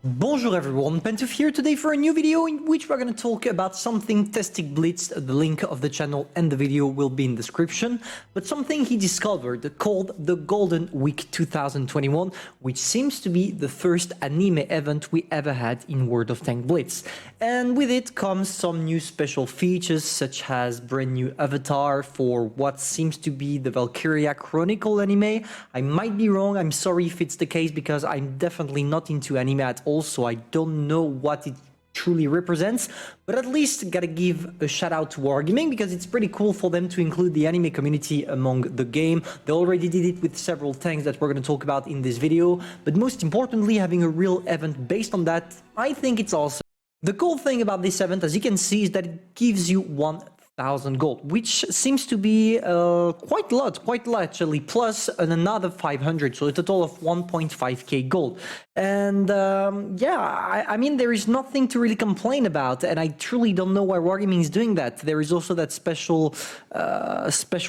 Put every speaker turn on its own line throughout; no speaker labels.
Bonjour everyone, Pantoufleee here today for a new video in which we're going to talk about something Testic Blitz. The link of the channel and the video will be in the description, but something he discovered called the Golden Week 2021, which seems to be the first anime event we ever had in World of Tanks Blitz. And with it comes some new special features such as brand new avatar for what seems to be the Valkyria Chronicle anime. I might be wrong, I'm sorry if it's the case because I'm definitely not into anime at all. So I don't know what it truly represents, but at least gotta give a shout out to Wargaming because it's pretty cool for them to include the anime community among the game. They already did it with several tanks that we're going to talk about in this video, but most importantly, having a real event based on that, I think it's awesome. The cool thing about this event, as you can see, is that it gives you 1,000 gold, which seems to be quite a lot actually, plus another 500, so a total of 1.5k gold. And yeah, I mean, there is nothing to really complain about, and I truly don't know why Wargaming is doing that. There is also that special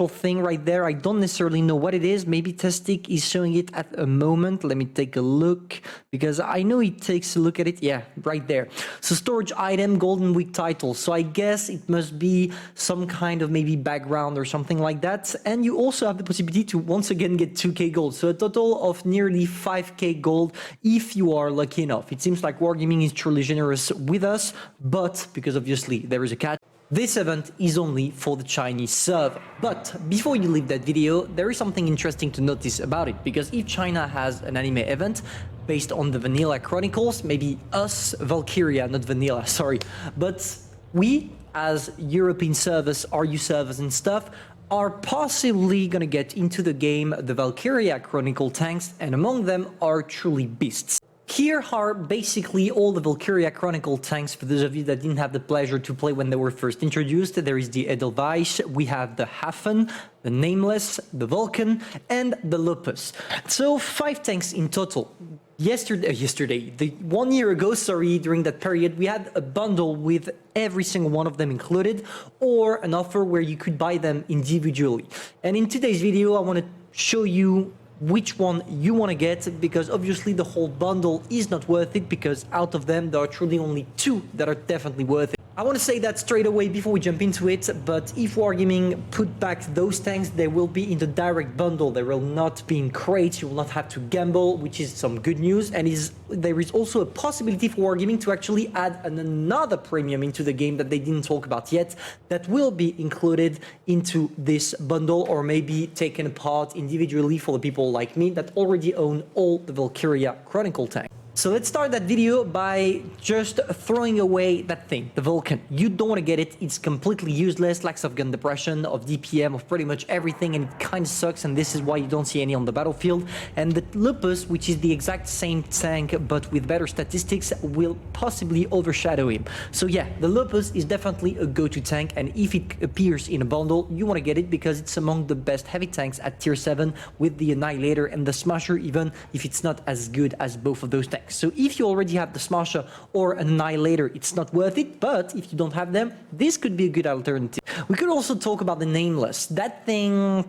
thing right there. I don't necessarily know what it is. Maybe Testic is showing it at a moment. Let me take a look, because I know he takes a look at it. Yeah, right there. So storage item, Golden Week title. So I guess it must be some kind of maybe background or something like that. And you also have the possibility to once again get 2k gold. So a total of nearly 5k gold if you are lucky enough. It seems like Wargaming is truly generous with us, but because obviously there is a catch, this event is only for the Chinese server. But before you leave that video, there is something interesting to notice about it, because if China has an anime event based on the Vanilla Chronicles, maybe us, Valkyria, not Vanilla, sorry, but we as European servers, RU servers and stuff, are possibly gonna get into the game the Valkyria Chronicle tanks, and among them are truly beasts. Here are basically all the Valkyria Chronicle tanks for those of you that didn't have the pleasure to play when they were first introduced. There is the Edelweiss, we have the Hafen, the Nameless, the Vulcan, and the Lupus. So 5 tanks in total. Yesterday, 1 year ago, sorry, during that period, we had a bundle with every single one of them included, or an offer where you could buy them individually. And in today's video, I want to show you which one you want to get, because obviously the whole bundle is not worth it, because out of them, there are truly only 2 that are definitely worth it. I want to say that straight away before we jump into it, but if Wargaming put back those tanks, they will be in the direct bundle. They will not be in crates. You will not have to gamble, which is some good news. And there is also a possibility for Wargaming to actually add another premium into the game that they didn't talk about yet, that will be included into this bundle, or maybe taken apart individually for the people like me that already own all the Valkyria Chronicle tanks. So let's start that video by just throwing away that thing, the Vulcan. You don't want to get it. It's completely useless, lacks of gun depression, of DPM, of pretty much everything, and it kind of sucks, and this is why you don't see any on the battlefield. And the Lupus, which is the exact same tank but with better statistics, will possibly overshadow him. So yeah, the Lupus is definitely a go-to tank, and if it appears in a bundle, you want to get it because it's among the best heavy tanks at tier 7 with the Annihilator and the Smasher, even if it's not as good as both of those tanks. So if you already have the Smasher or Annihilator, it's not worth it, but if you don't have them, this could be a good alternative. We could also talk about the Nameless. That thing,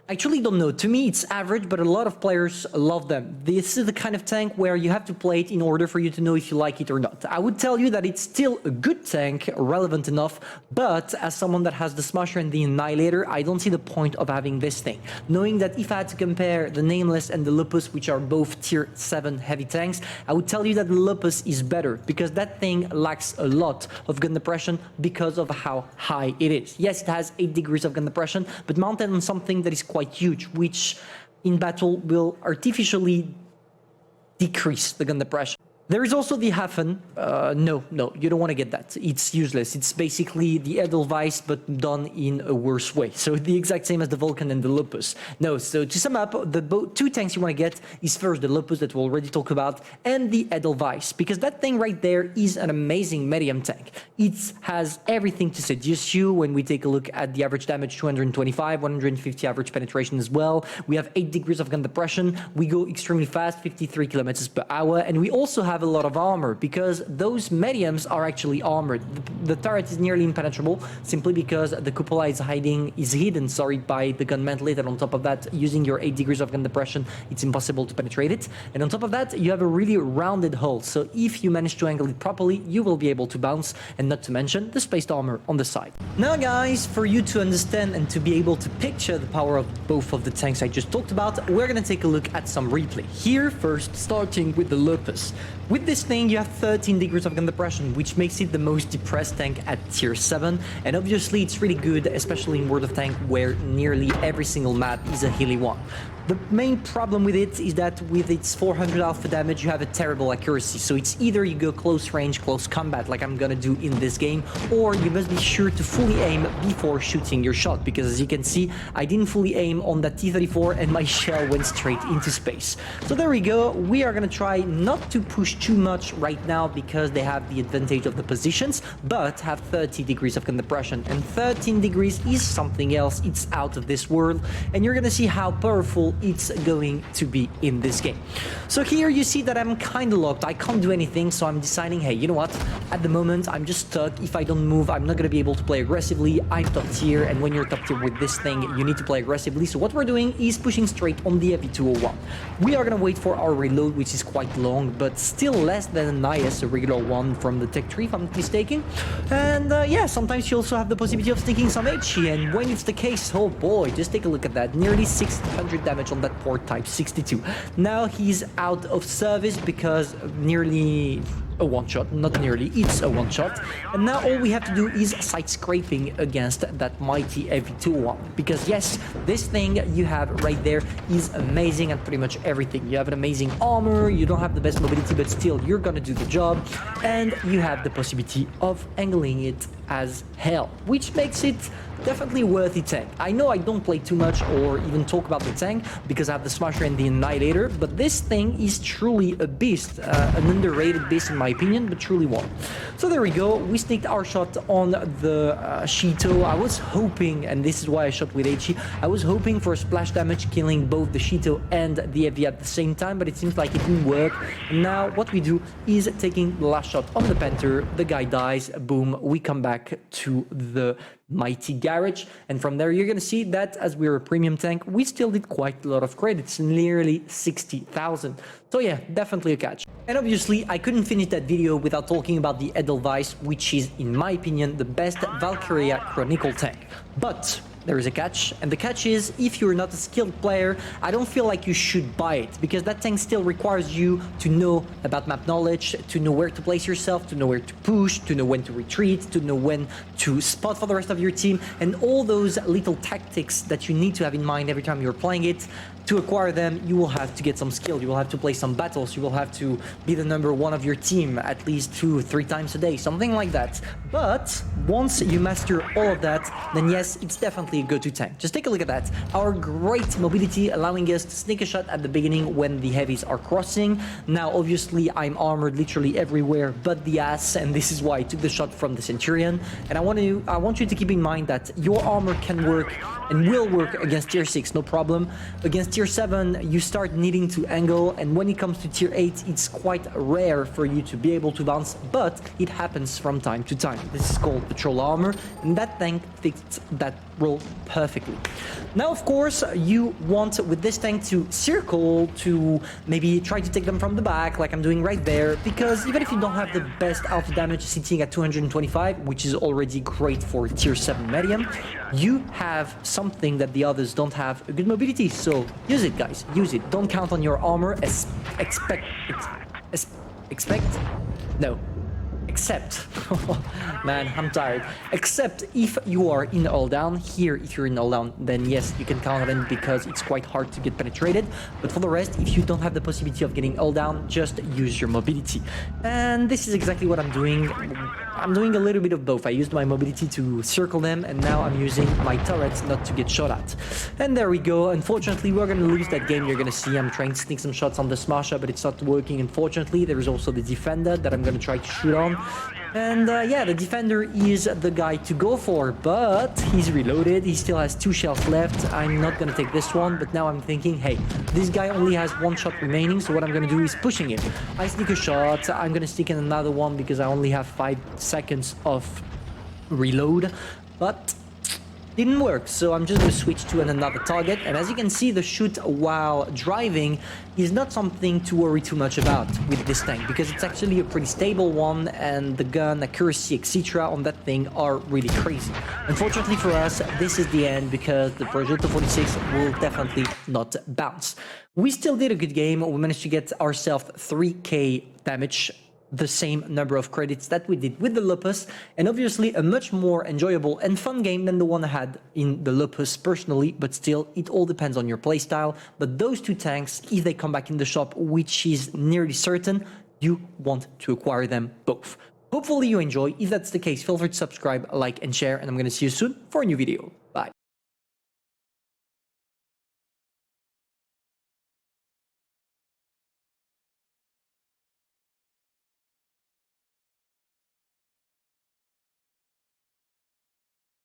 I truly don't know. To me, it's average, but a lot of players love them. This is the kind of tank where you have to play it in order for you to know if you like it or not. I would tell you that it's still a good tank, relevant enough, but as someone that has the Smasher and the Annihilator, I don't see the point of having this thing. Knowing that if I had to compare the Nameless and the Lupus, which are both tier 7 heavy tanks, I would tell you that the Lupus is better, because that thing lacks a lot of gun depression because of how high it is. Yes, it has 8 degrees of gun depression, but mounted on something that is quite huge, which in battle will artificially decrease the gun depression. There is also the Hafen. No, you don't want to get that. It's useless. It's basically the Edelweiss, but done in a worse way. So the exact same as the Vulcan and the Lupus. No, so to sum up, the 2 tanks you want to get is first the Lupus that we'll already talk about, and the Edelweiss, because that thing right there is an amazing medium tank. It has everything to seduce you. When we take a look at the average damage, 225, 150 average penetration as well. We have 8 degrees of gun depression. We go extremely fast, 53 kilometers per hour, and we also have have a lot of armor, because those mediums are actually armored. The turret is nearly impenetrable, simply because the cupola is hidden by the gun mantlet, and on top of that, using your 8 degrees of gun depression, it's impossible to penetrate it. And on top of that, you have a really rounded hull, so if you manage to angle it properly, you will be able to bounce, and not to mention the spaced armor on the side. Now guys, for you to understand and to be able to picture the power of both of the tanks I just talked about, we're gonna take a look at some replay. Here first, starting with the Lupus. With this thing, you have 13 degrees of gun depression, which makes it the most depressed tank at tier 7, and obviously it's really good, especially in World of Tanks, where nearly every single map is a hilly one. The main problem with it is that with its 400 alpha damage, you have a terrible accuracy, so it's either you go close range, close combat, like I'm gonna do in this game, or you must be sure to fully aim before shooting your shot, because as you can see, I didn't fully aim on that T-34 and my shell went straight into space. So there we go, we are gonna try not to push too much right now, because they have the advantage of the positions, but have 30 degrees of gun depression, and 13 degrees is something else, it's out of this world, and you're gonna see how powerful it's going to be in this game. So here you see that I'm kind of locked, I can't do anything, so I'm deciding, hey, you know what, at the moment I'm just stuck. If I don't move, I'm not going to be able to play aggressively. I'm top tier, and when you're top tier with this thing, you need to play aggressively. So what we're doing is pushing straight on the FV201. We are going to wait for our reload, which is quite long, but still less than a nice, a regular one from the tech tree, if I'm not mistaken. And yeah, sometimes you also have the possibility of sneaking some HE, and when it's the case, oh boy, just take a look at that, nearly 600 damage on that port type 62. Now he's out of service because nearly a one-shot, not nearly, it's a one-shot, and now all we have to do is side scraping against that mighty FV201, because yes, this thing you have right there is amazing at pretty much everything. You have an amazing armor, you don't have the best mobility, but still you're gonna do the job, and you have the possibility of angling it as hell, which makes it definitely worthy tank. I know I don't play too much or even talk about the tank because I have the Smasher and the Annihilator, but this thing is truly a beast, an underrated beast in my opinion, but truly one. So there we go, we sneaked our shot on the Shito. I was hoping, and this is why I shot with HE, I was hoping for splash damage killing both the Shito and the FV at the same time, but it seems like it didn't work. And now what we do is taking the last shot on the Panther, the guy dies, boom, we come back to the mighty garage, and from there you're gonna see that as we're a premium tank, we still did quite a lot of credits, nearly 60,000. So yeah, definitely a catch. And obviously I couldn't finish that video without talking about the Edelweiss, which is in my opinion the best Valkyria chronicle tank. But there is a catch, and the catch is, if you're not a skilled player, I don't feel like you should buy it, because that tank still requires you to know about map knowledge, to know where to place yourself, to know where to push, to know when to retreat, to know when to spot for the rest of your team, and all those little tactics that you need to have in mind every time you're playing it. To acquire them, you will have to get some skill, you will have to play some battles, you will have to be the #1 of your team at least 2-3 times a day, something like that. But once you master all of that, then yes, it's definitely a go-to tank. Just take a look at that. Our great mobility allowing us to sneak a shot at the beginning when the heavies are crossing. Now obviously I'm armored literally everywhere but the ass, and this is why I took the shot from the Centurion. And I want you to keep in mind that your armor can work and will work against tier 6, no problem. Against tier 7, you start needing to angle, and when it comes to tier 8, it's quite rare for you to be able to bounce, but it happens from time to time. This is called patrol armor, and that tank fits that role perfectly. Now, of course, you want with this tank to circle, to maybe try to take them from the back, like I'm doing right there, because even if you don't have the best alpha damage sitting at 225, which is already great for tier 7 medium, you have something that the others don't have, a good mobility, so use it, guys, use it. Don't count on your armor, except, man, I'm tired. Except if you are in all down. Here, if you're in all down, then yes, you can count on it because it's quite hard to get penetrated. But for the rest, if you don't have the possibility of getting all down, just use your mobility. And this is exactly what I'm doing. I'm doing a little bit of both. I used my mobility to circle them, and now I'm using my turrets not to get shot at. And there we go. Unfortunately, we're going to lose that game. You're going to see I'm trying to sneak some shots on the Smasher, but it's not working, unfortunately. There is also the Defender that I'm going to try to shoot on. And yeah, the defender is the guy to go for, but he's reloaded. He still has 2 shells left. I'm not gonna take this one, but now I'm thinking, hey, this guy only has 1 shot remaining, so what I'm gonna do is pushing him. I sneak a shot. I'm gonna sneak in another one because I only have 5 seconds of reload, but didn't work, so I'm just going to switch to another target. And as you can see, the shoot while driving is not something to worry too much about with this tank, because it's actually a pretty stable one, and the gun accuracy, etc. on that thing are really crazy. Unfortunately for us, this is the end, because the Progetto 46 will definitely not bounce. We still did a good game. We managed to get ourselves 3k damage, the same number of credits that we did with the Lupus, and obviously a much more enjoyable and fun game than the one I had in the Lupus personally, but still, it all depends on your playstyle. But those 2 tanks, if they come back in the shop, which is nearly certain, you want to acquire them both. Hopefully you enjoy. If that's the case, feel free to subscribe, like and share, and I'm gonna see you soon for a new video. Bye.